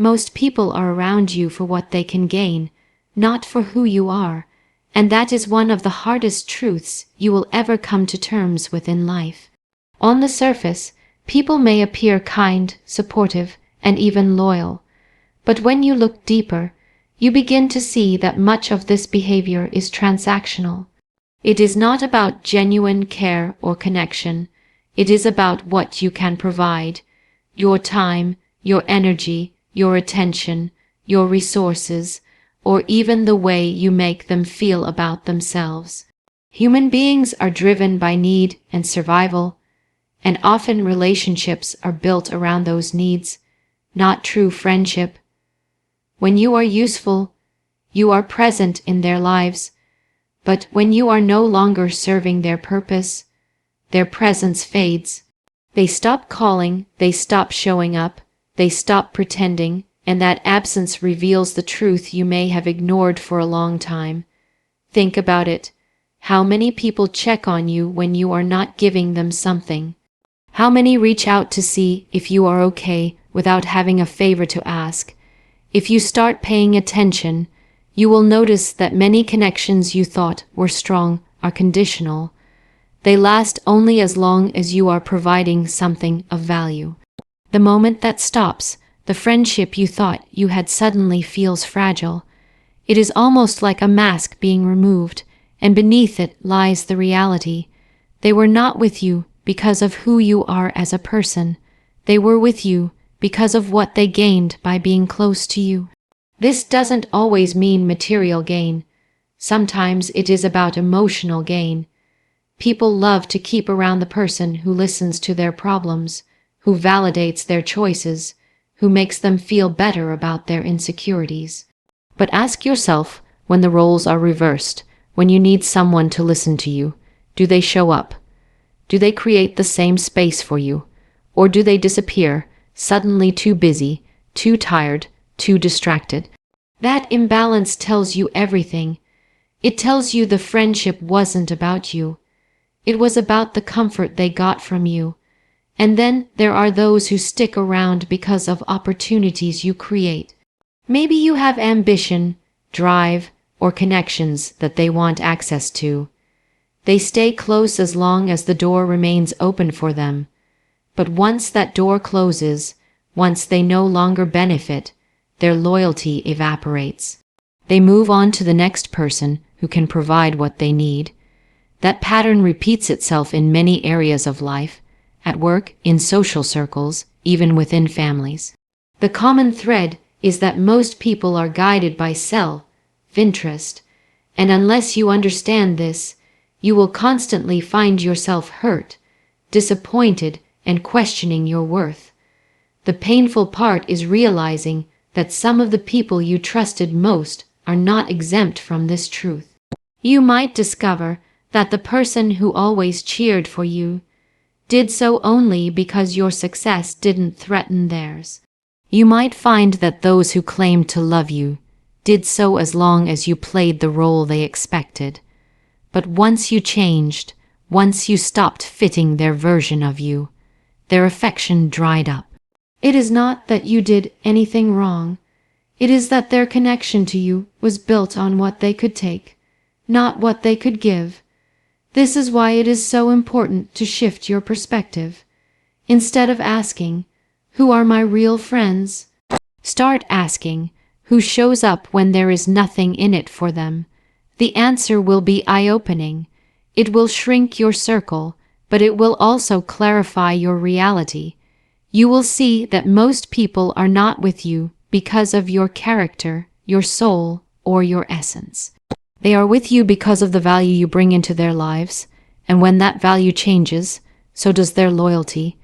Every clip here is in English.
Most people are around you for what they can gain, not for who you are, and that is one of the hardest truths you will ever come to terms with in life. On the surface, people may appear kind, supportive, and even loyal, but when you look deeper, you begin to see that much of this behavior is transactional. It is not about genuine care or connection. It is about what you can provide: your time, your energy, your attention, your resources, or even the way you make them feel about themselves. Human beings are driven by need and survival, and often relationships are built around those needs, not true friendship. When you are useful, you are present in their lives, but when you are no longer serving their purpose, their presence fades. They stop calling, they stop showing up, they stop pretending, and that absence reveals the truth you may have ignored for a long time. Think about it. How many people check on you when you are not giving them something? How many reach out to see if you are okay without having a favor to ask? If you start paying attention, you will notice that many connections you thought were strong are conditional. They last only as long as you are providing something of value. The moment that stops, the friendship you thought you had suddenly feels fragile. It is almost like a mask being removed, and beneath it lies the reality. They were not with you because of who you are as a person. They were with you because of what they gained by being close to you. This doesn't always mean material gain. Sometimes it is about emotional gain. People love to keep around the person who listens to their problems, who validates their choices, who makes them feel better about their insecurities. But ask yourself, when the roles are reversed, when you need someone to listen to you, do they show up? Do they create the same space for you? Or do they disappear, suddenly too busy, too tired, too distracted? That imbalance tells you everything. It tells you the friendship wasn't about you. It was about the comfort they got from you. And then there are those who stick around because of opportunities you create. Maybe you have ambition, drive, or connections that they want access to. They stay close as long as the door remains open for them. But once that door closes, once they no longer benefit, their loyalty evaporates. They move on to the next person who can provide what they need. That pattern repeats itself in many areas of life, at work, in social circles, even within families. The common thread is that most people are guided by self-interest, and unless you understand this, you will constantly find yourself hurt, disappointed, and questioning your worth. The painful part is realizing that some of the people you trusted most are not exempt from this truth. You might discover that the person who always cheered for you did so only because your success didn't threaten theirs. You might find that those who claimed to love you did so as long as you played the role they expected. But once you changed, once you stopped fitting their version of you, their affection dried up. It is not that you did anything wrong. It is that their connection to you was built on what they could take, not what they could give. This is why it is so important to shift your perspective. Instead of asking, "Who are my real friends?" start asking, "Who shows up when there is nothing in it for them?" The answer will be eye-opening. It will shrink your circle, but it will also clarify your reality. You will see that most people are not with you because of your character, your soul, or your essence. They are with you because of the value you bring into their lives, and when that value changes, so does their loyalty.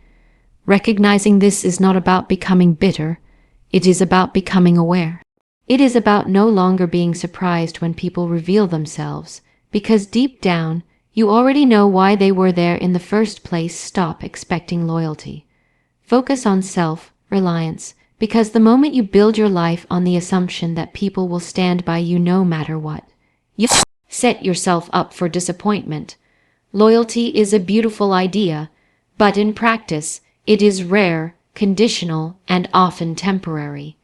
Recognizing this is not about becoming bitter, it is about becoming aware. It is about no longer being surprised when people reveal themselves, because deep down, you already know why they were there in the first place. Stop expecting loyalty. Focus on self-reliance, because the moment you build your life on the assumption that people will stand by you no matter what, you set yourself up for disappointment. Loyalty is a beautiful idea, but in practice, it is rare, conditional, and often temporary.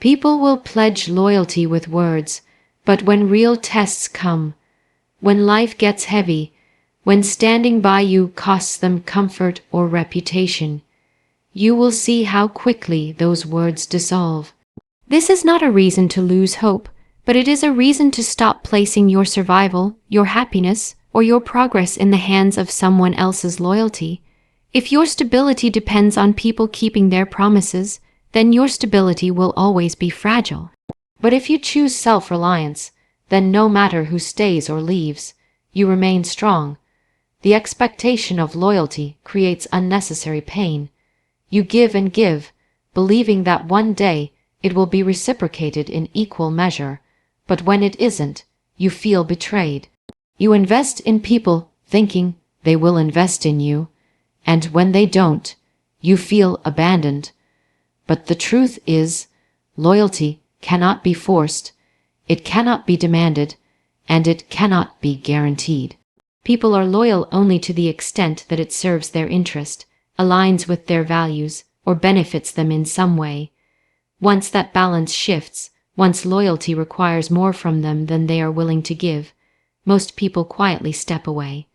People will pledge loyalty with words, but when real tests come, when life gets heavy, when standing by you costs them comfort or reputation, you will see how quickly those words dissolve. This is not a reason to lose hope, but it is a reason to stop placing your survival, your happiness, or your progress in the hands of someone else's loyalty. If your stability depends on people keeping their promises, then your stability will always be fragile. But if you choose self-reliance, then no matter who stays or leaves, you remain strong. The expectation of loyalty creates unnecessary pain. You give and give, believing that one day it will be reciprocated in equal measure, but when it isn't, you feel betrayed. You invest in people thinking they will invest in you, and when they don't, you feel abandoned. But the truth is, loyalty cannot be forced, it cannot be demanded, and it cannot be guaranteed. People are loyal only to the extent that it serves their interest, aligns with their values, or benefits them in some way. Once that balance shifts, once loyalty requires more from them than they are willing to give, most people quietly step away.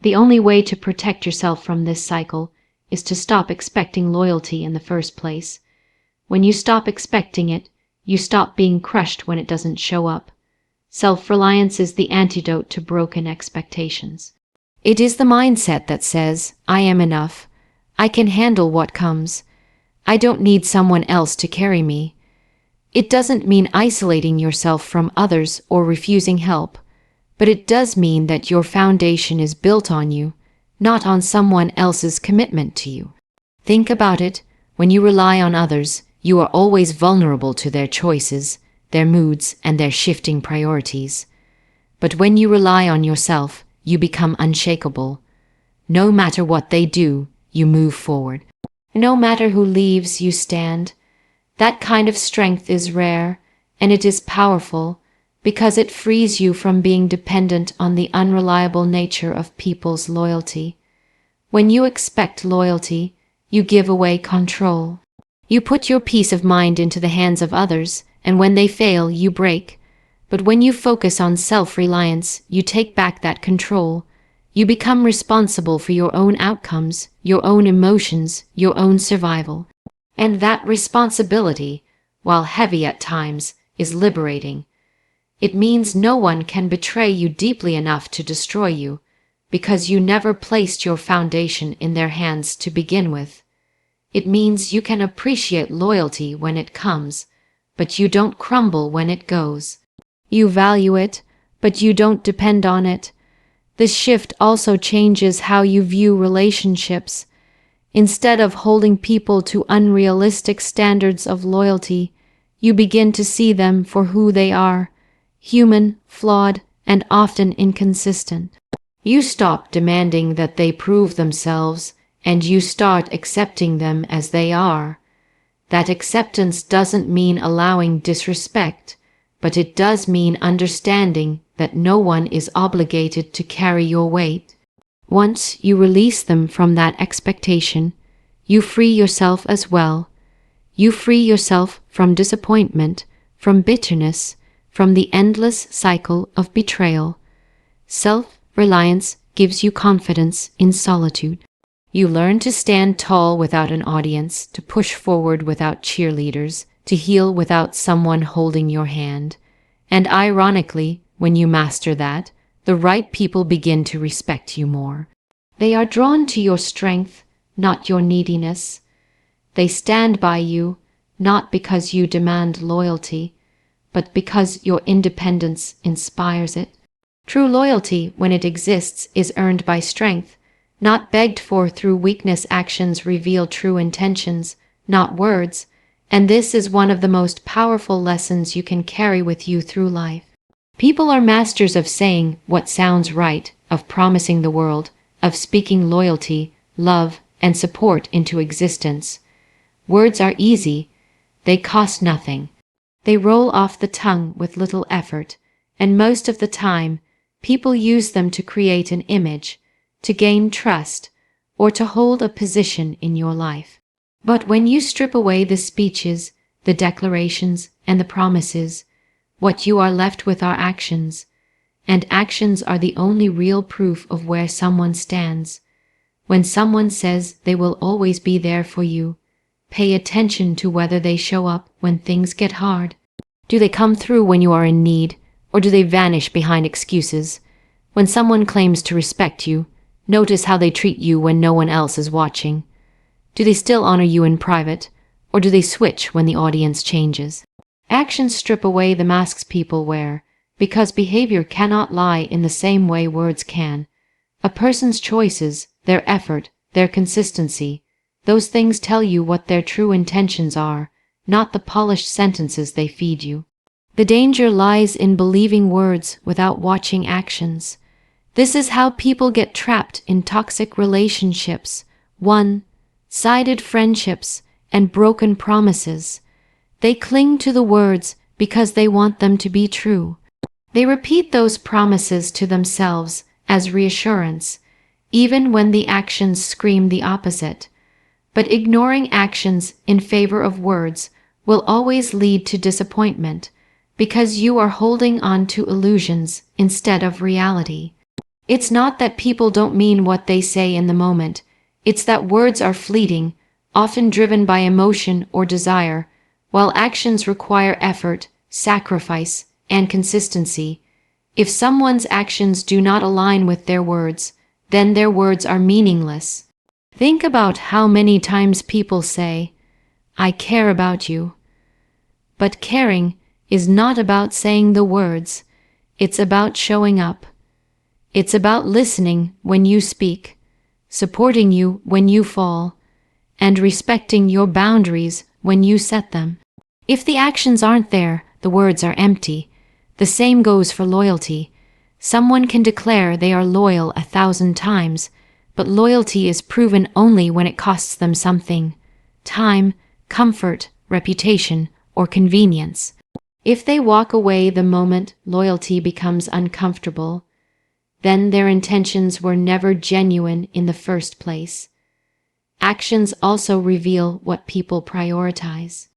The only way to protect yourself from this cycle is to stop expecting loyalty in the first place. When you stop expecting it, you stop being crushed when it doesn't show up. Self-reliance is the antidote to broken expectations. It is the mindset that says, I am enough. I can handle what comes. I don't need someone else to carry me. It doesn't mean isolating yourself from others or refusing help, but it does mean that your foundation is built on you, not on someone else's commitment to you. Think about it. When you rely on others, you are always vulnerable to their choices, their moods, and their shifting priorities. But when you rely on yourself, you become unshakable. No matter what they do, you move forward. No matter who leaves, you stand. That kind of strength is rare, and it is powerful, because it frees you from being dependent on the unreliable nature of people's loyalty. When you expect loyalty, you give away control. You put your peace of mind into the hands of others, and when they fail, you break. But when you focus on self-reliance, you take back that control. You become responsible for your own outcomes, your own emotions, your own survival. And that responsibility, while heavy at times, is liberating. It means no one can betray you deeply enough to destroy you, because you never placed your foundation in their hands to begin with. It means you can appreciate loyalty when it comes, but you don't crumble when it goes. You value it, but you don't depend on it. This shift also changes how you view relationships. Instead of holding people to unrealistic standards of loyalty, you begin to see them for who they are, human, flawed, and often inconsistent. You stop demanding that they prove themselves, and you start accepting them as they are. That acceptance doesn't mean allowing disrespect, but it does mean understanding that no one is obligated to carry your weight. Once you release them from that expectation, you free yourself as well. You free yourself from disappointment, from bitterness, from the endless cycle of betrayal. Self-reliance gives you confidence in solitude. You learn to stand tall without an audience, to push forward without cheerleaders, to heal without someone holding your hand. And ironically, when you master that, the right people begin to respect you more. They are drawn to your strength, not your neediness. They stand by you, not because you demand loyalty, but because your independence inspires it. True loyalty, when it exists, is earned by strength, not begged for through weakness. Actions reveal true intentions, not words, and this is one of the most powerful lessons you can carry with you through life. People are masters of saying what sounds right, of promising the world, of speaking loyalty, love, and support into existence. Words are easy, they cost nothing. They roll off the tongue with little effort, and most of the time, people use them to create an image, to gain trust, or to hold a position in your life. But when you strip away the speeches, the declarations, and the promises. What you are left with are actions, and actions are the only real proof of where someone stands. When someone says they will always be there for you, pay attention to whether they show up when things get hard. Do they come through when you are in need, or do they vanish behind excuses? When someone claims to respect you, notice how they treat you when no one else is watching. Do they still honor you in private, or do they switch when the audience changes? Actions strip away the masks people wear, because behavior cannot lie in the same way words can. A person's choices, their effort, their consistency, those things tell you what their true intentions are, not the polished sentences they feed you. The danger lies in believing words without watching actions. This is how people get trapped in toxic relationships, one-sided friendships, and broken promises. They cling to the words because they want them to be true. They repeat those promises to themselves as reassurance, even when the actions scream the opposite. But ignoring actions in favor of words will always lead to disappointment, because you are holding on to illusions instead of reality. It's not that people don't mean what they say in the moment, it's that words are fleeting, often driven by emotion or desire, while actions require effort, sacrifice, and consistency. If someone's actions do not align with their words, then their words are meaningless. Think about how many times people say, "I care about you." But caring is not about saying the words, it's about showing up. It's about listening when you speak, supporting you when you fall, and respecting your boundaries when you set them. If the actions aren't there, the words are empty. The same goes for loyalty. Someone can declare they are loyal 1,000 times, but loyalty is proven only when it costs them something: time, comfort, reputation, or convenience. If they walk away the moment loyalty becomes uncomfortable, then their intentions were never genuine in the first place. Actions also reveal what people prioritize.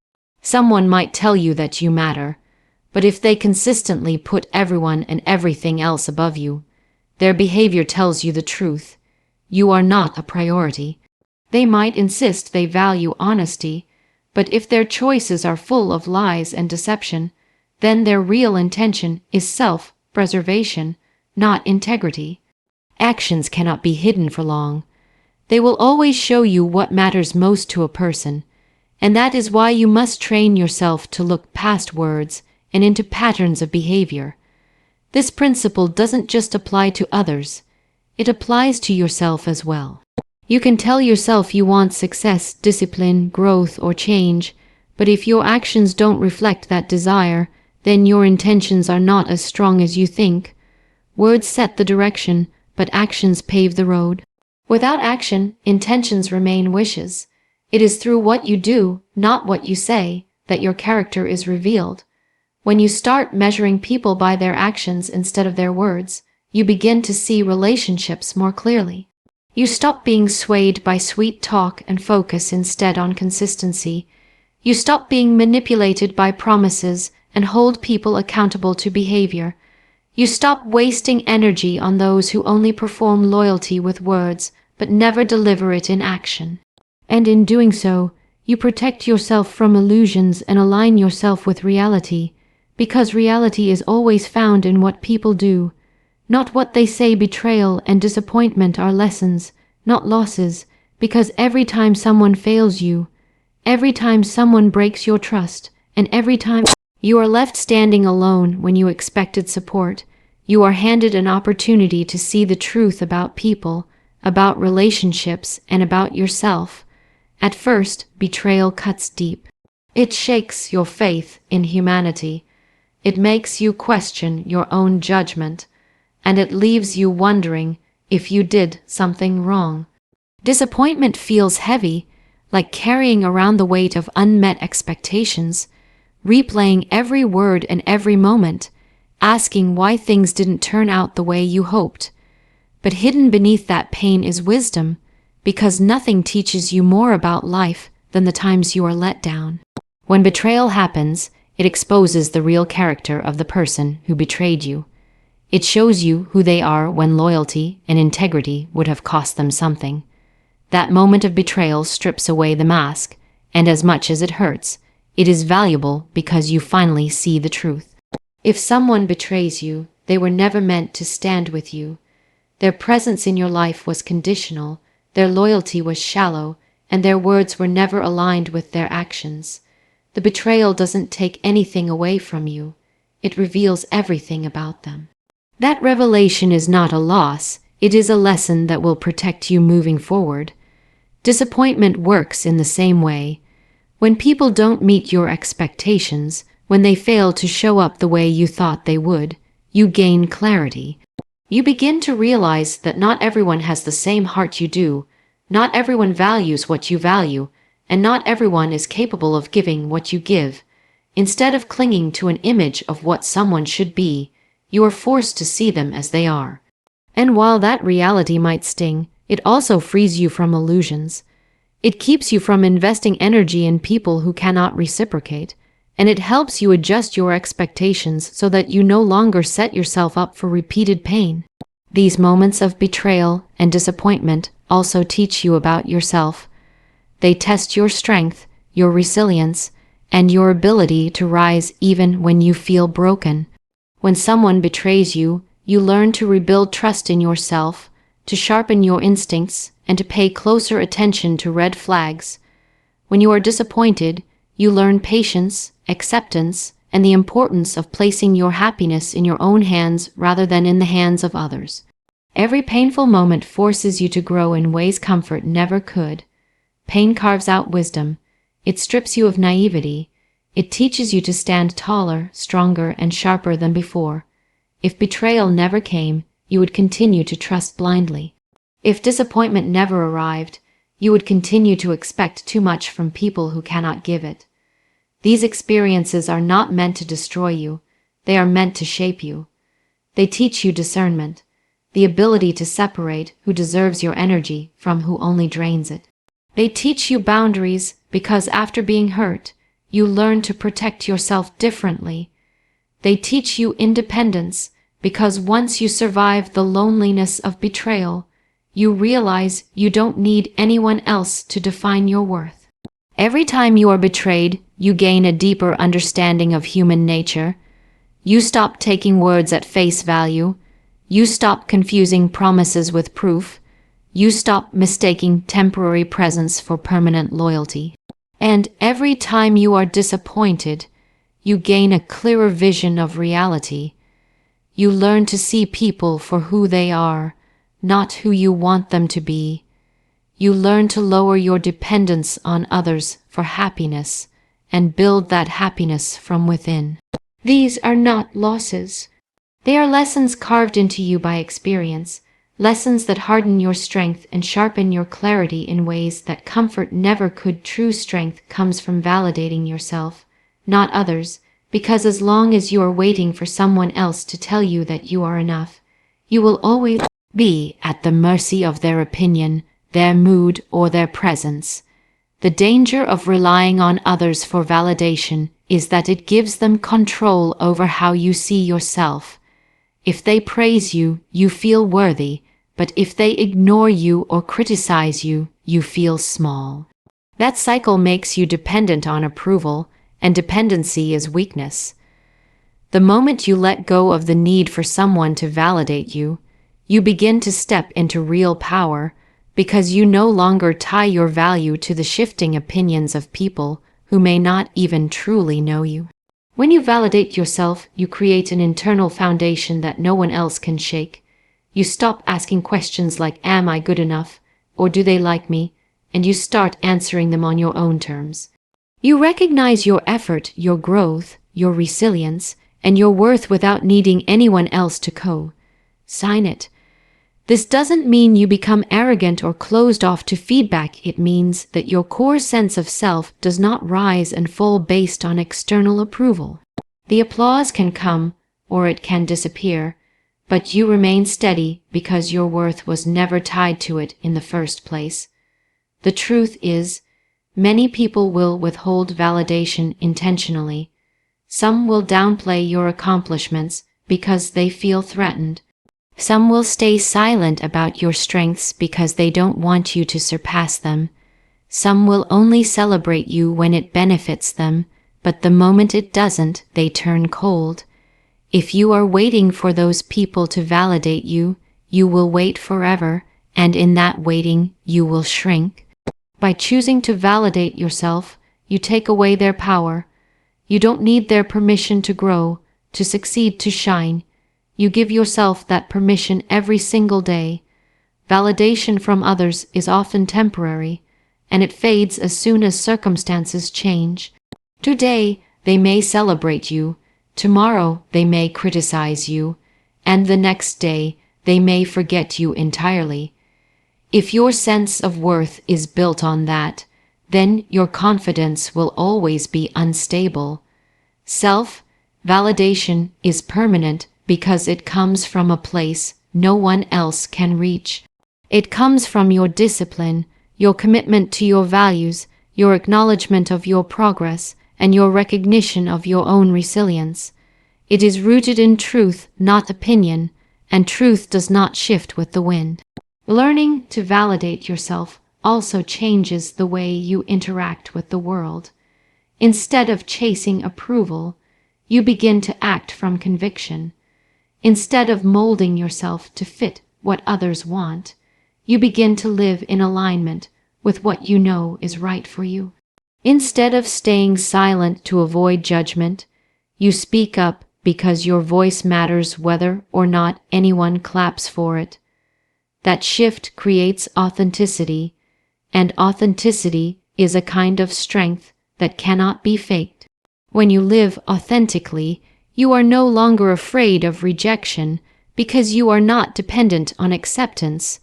Someone might tell you that you matter, but if they consistently put everyone and everything else above you, their behavior tells you the truth. You are not a priority. They might insist they value honesty, but if their choices are full of lies and deception, then their real intention is self-preservation, not integrity. Actions cannot be hidden for long. They will always show you what matters most to a person, and that is why you must train yourself to look past words and into patterns of behavior. This principle doesn't just apply to others, it applies to yourself as well. You can tell yourself you want success, discipline, growth, or change, but if your actions don't reflect that desire, then your intentions are not as strong as you think. Words set the direction, but actions pave the road. Without action, intentions remain wishes. It is through what you do, not what you say, that your character is revealed. When you start measuring people by their actions instead of their words, you begin to see relationships more clearly. You stop being swayed by sweet talk and focus instead on consistency. You stop being manipulated by promises and hold people accountable to behavior. You stop wasting energy on those who only perform loyalty with words but never deliver it in action. And in doing so, you protect yourself from illusions and align yourself with reality, because reality is always found in what people do, not what they say. Betrayal and disappointment are lessons, not losses, because every time someone fails you, every time someone breaks your trust, and every time you are left standing alone when you expected support, you are handed an opportunity to see the truth about people, about relationships, and about yourself. At first, betrayal cuts deep. It shakes your faith in humanity. It makes you question your own judgment, and it leaves you wondering if you did something wrong. Disappointment feels heavy, like carrying around the weight of unmet expectations, replaying every word and every moment, asking why things didn't turn out the way you hoped. But hidden beneath that pain is wisdom, because nothing teaches you more about life than the times you are let down. When betrayal happens, it exposes the real character of the person who betrayed you. It shows you who they are when loyalty and integrity would have cost them something. That moment of betrayal strips away the mask, and as much as it hurts, it is valuable because you finally see the truth. If someone betrays you, they were never meant to stand with you. Their presence in your life was conditional, their loyalty was shallow, and their words were never aligned with their actions. The betrayal doesn't take anything away from you. It reveals everything about them. That revelation is not a loss, it is a lesson that will protect you moving forward. Disappointment works in the same way. When people don't meet your expectations, when they fail to show up the way you thought they would, you gain clarity. You begin to realize that not everyone has the same heart you do, not everyone values what you value, and not everyone is capable of giving what you give. Instead of clinging to an image of what someone should be, you are forced to see them as they are. And while that reality might sting, it also frees you from illusions. It keeps you from investing energy in people who cannot reciprocate, and it helps you adjust your expectations so that you no longer set yourself up for repeated pain. These moments of betrayal and disappointment also teach you about yourself. They test your strength, your resilience, and your ability to rise even when you feel broken. When someone betrays you, you learn to rebuild trust in yourself, to sharpen your instincts, and to pay closer attention to red flags. When you are disappointed, you learn patience, acceptance, and the importance of placing your happiness in your own hands rather than in the hands of others. Every painful moment forces you to grow in ways comfort never could. Pain carves out wisdom. It strips you of naivety. It teaches you to stand taller, stronger, and sharper than before. If betrayal never came, you would continue to trust blindly. If disappointment never arrived, you would continue to expect too much from people who cannot give it. These experiences are not meant to destroy you. They are meant to shape you. They teach you discernment, the ability to separate who deserves your energy from who only drains it. They teach you boundaries because after being hurt, you learn to protect yourself differently. They teach you independence because once you survive the loneliness of betrayal, you realize you don't need anyone else to define your worth. Every time you are betrayed, you gain a deeper understanding of human nature. You stop taking words at face value. You stop confusing promises with proof. You stop mistaking temporary presence for permanent loyalty. And every time you are disappointed, you gain a clearer vision of reality. You learn to see people for who they are, not who you want them to be. You learn to lower your dependence on others for happiness and build that happiness from within. These are not losses. They are lessons carved into you by experience, lessons that harden your strength and sharpen your clarity in ways that comfort never could. True strength comes from validating yourself, not others, because as long as you are waiting for someone else to tell you that you are enough, you will always be at the mercy of their opinion, their mood, or their presence. The danger of relying on others for validation is that it gives them control over how you see yourself. If they praise you, you feel worthy, but if they ignore you or criticize you, you feel small. That cycle makes you dependent on approval, and dependency is weakness. The moment you let go of the need for someone to validate you, you begin to step into real power, because you no longer tie your value to the shifting opinions of people who may not even truly know you. When you validate yourself, you create an internal foundation that no one else can shake. You stop asking questions like, "Am I good enough?" or "Do they like me?" and you start answering them on your own terms. You recognize your effort, your growth, your resilience, and your worth without needing anyone else to co-sign it. This doesn't mean you become arrogant or closed off to feedback. It means that your core sense of self does not rise and fall based on external approval. The applause can come, or it can disappear, but you remain steady because your worth was never tied to it in the first place. The truth is, Many people will withhold validation intentionally. Some will downplay your accomplishments because they feel threatened. Some will stay silent about your strengths because they don't want you to surpass them. Some will only celebrate you when it benefits them, but the moment it doesn't, they turn cold. If you are waiting for those people to validate you, you will wait forever, and in that waiting, you will shrink. By choosing to validate yourself, you take away their power. You don't need their permission to grow, to succeed, to shine. You give yourself that permission every single day. Validation from others is often temporary, and it fades as soon as circumstances change. Today, they may celebrate you. Tomorrow, they may criticize you. And the next day, they may forget you entirely. If your sense of worth is built on that, then your confidence will always be unstable. Self-validation is permanent because it comes from a place no one else can reach. It comes from your discipline, your commitment to your values, your acknowledgement of your progress, and your recognition of your own resilience. It is rooted in truth, not opinion, and truth does not shift with the wind. Learning to validate yourself also changes the way you interact with the world. Instead of chasing approval, you begin to act from conviction. Instead of molding yourself to fit what others want, you begin to live in alignment with what you know is right for you. Instead of staying silent to avoid judgment, you speak up because your voice matters whether or not anyone claps for it. That shift creates authenticity, and authenticity is a kind of strength that cannot be faked. When you live authentically, you are no longer afraid of rejection because you are not dependent on acceptance.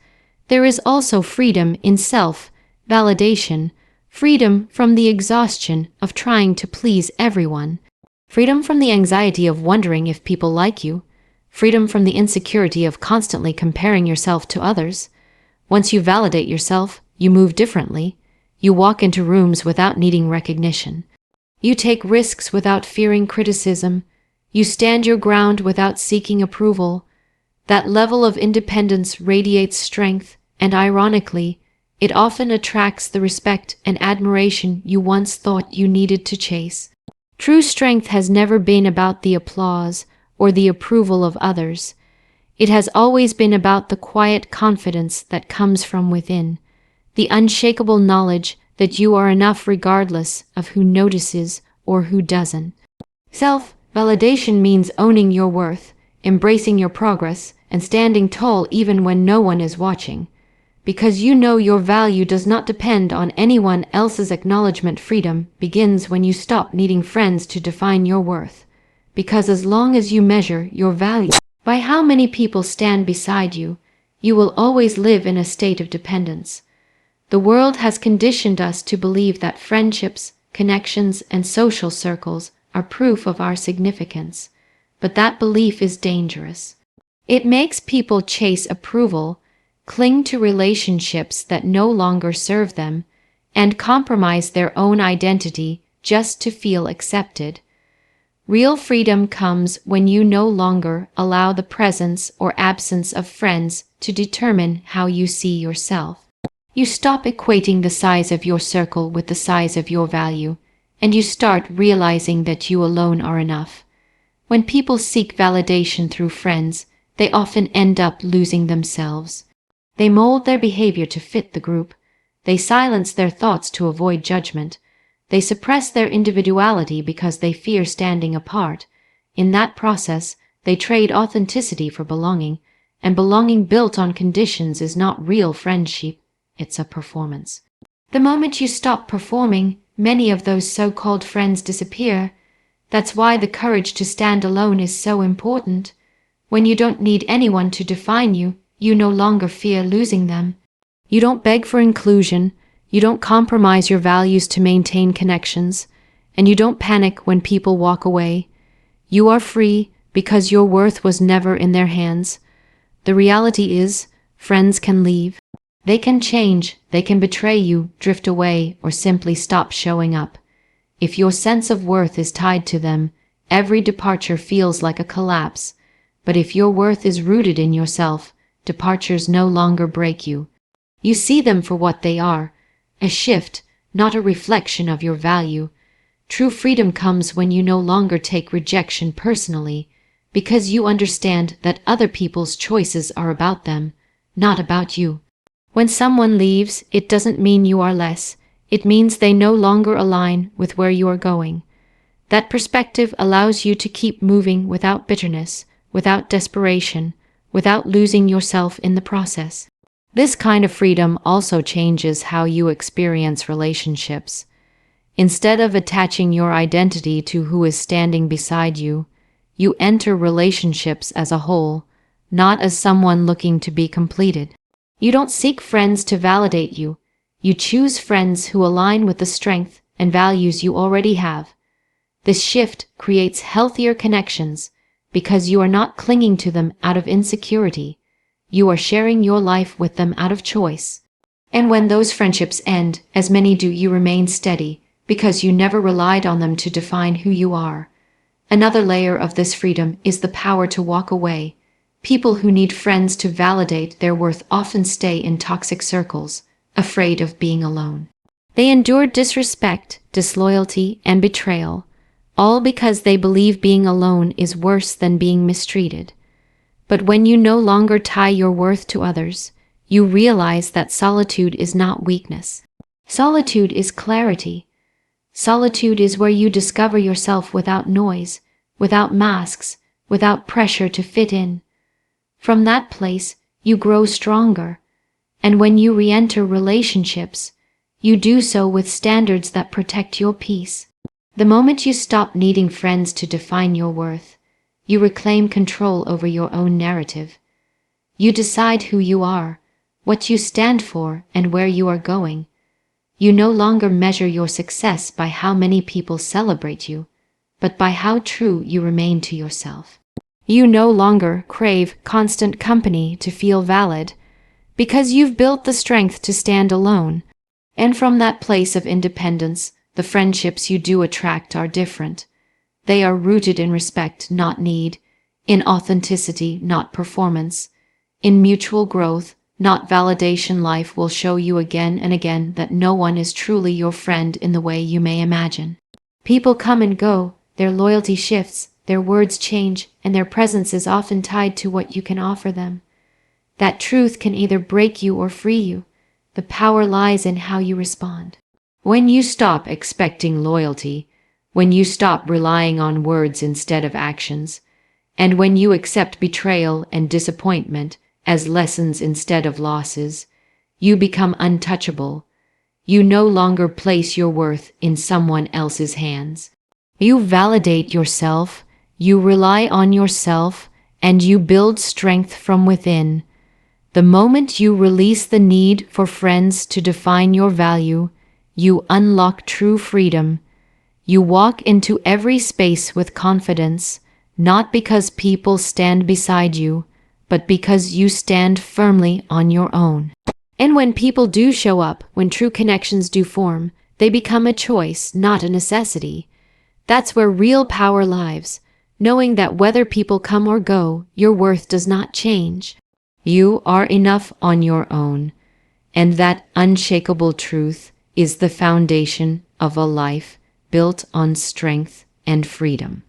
There is also freedom in self-validation, freedom from the exhaustion of trying to please everyone, freedom from the anxiety of wondering if people like you, freedom from the insecurity of constantly comparing yourself to others. Once you validate yourself, you move differently. You walk into rooms without needing recognition. You take risks without fearing criticism. You stand your ground without seeking approval. That level of independence radiates strength, and ironically, it often attracts the respect and admiration you once thought you needed to chase. True strength has never been about the applause or the approval of others. It has always been about the quiet confidence that comes from within, the unshakable knowledge that you are enough regardless of who notices or who doesn't. Self-validation means owning your worth, embracing your progress, and standing tall even when no one is watching. Because you know your value does not depend on anyone else's acknowledgement. Freedom begins when you stop needing friends to define your worth. Because as long as you measure your value by how many people stand beside you, you will always live in a state of dependence. The world has conditioned us to believe that friendships, connections, and social circles are proof of our significance. But that belief is dangerous. It makes people chase approval, cling to relationships that no longer serve them, and compromise their own identity just to feel accepted. Real freedom comes when you no longer allow the presence or absence of friends to determine how you see yourself. You stop equating the size of your circle with the size of your value, and you start realizing that you alone are enough. When people seek validation through friends, they often end up losing themselves. They mold their behavior to fit the group. They silence their thoughts to avoid judgment. They suppress their individuality because they fear standing apart. In that process, they trade authenticity for belonging, and belonging built on conditions is not real friendship, it's a performance. The moment you stop performing, many of those so-called friends disappear. That's why the courage to stand alone is so important. When you don't need anyone to define you, you no longer fear losing them. You don't beg for inclusion, you don't compromise your values to maintain connections, and you don't panic when people walk away. You are free because your worth was never in their hands. The reality is, friends can leave. They can change, they can betray you, drift away, or simply stop showing up. If your sense of worth is tied to them, every departure feels like a collapse. But if your worth is rooted in yourself, departures no longer break you. You see them for what they are, a shift, not a reflection of your value. True freedom comes when you no longer take rejection personally, because you understand that other people's choices are about them, not about you. When someone leaves, it doesn't mean you are less. It means they no longer align with where you are going. That perspective allows you to keep moving without bitterness, without desperation, without losing yourself in the process. This kind of freedom also changes how you experience relationships. Instead of attaching your identity to who is standing beside you, you enter relationships as a whole, not as someone looking to be completed. You don't seek friends to validate you. You choose friends who align with the strength and values you already have. This shift creates healthier connections because you are not clinging to them out of insecurity. You are sharing your life with them out of choice. And when those friendships end, as many do, you remain steady because you never relied on them to define who you are. Another layer of this freedom is the power to walk away. People who need friends to validate their worth often stay in toxic circles, afraid of being alone. They endure disrespect, disloyalty, and betrayal, all because they believe being alone is worse than being mistreated. But when you no longer tie your worth to others, you realize that solitude is not weakness. Solitude is clarity. Solitude is where you discover yourself without noise, without masks, without pressure to fit in. From that place, you grow stronger. And when you re-enter relationships, you do so with standards that protect your peace. The moment you stop needing friends to define your worth, you reclaim control over your own narrative. You decide who you are, what you stand for, and where you are going. You no longer measure your success by how many people celebrate you, but by how true you remain to yourself. You no longer crave constant company to feel valid, because you've built the strength to stand alone. And from that place of independence, the friendships you do attract are different. They are rooted in respect, not need, in authenticity, not performance, in mutual growth, not validation. Life will show you again and again that no one is truly your friend in the way you may imagine. People come and go, their loyalty shifts, their words change, and their presence is often tied to what you can offer them. That truth can either break you or free you. The power lies in how you respond. When you stop expecting loyalty, when you stop relying on words instead of actions, and when you accept betrayal and disappointment as lessons instead of losses, you become untouchable. You no longer place your worth in someone else's hands. You validate yourself, you rely on yourself, and you build strength from within. The moment you release the need for friends to define your value, you unlock true freedom. You walk into every space with confidence, not because people stand beside you, but because you stand firmly on your own. And when people do show up, when true connections do form, they become a choice, not a necessity. That's where real power lies, knowing that whether people come or go, your worth does not change. You are enough on your own, and that unshakable truth is the foundation of a life built on strength and freedom.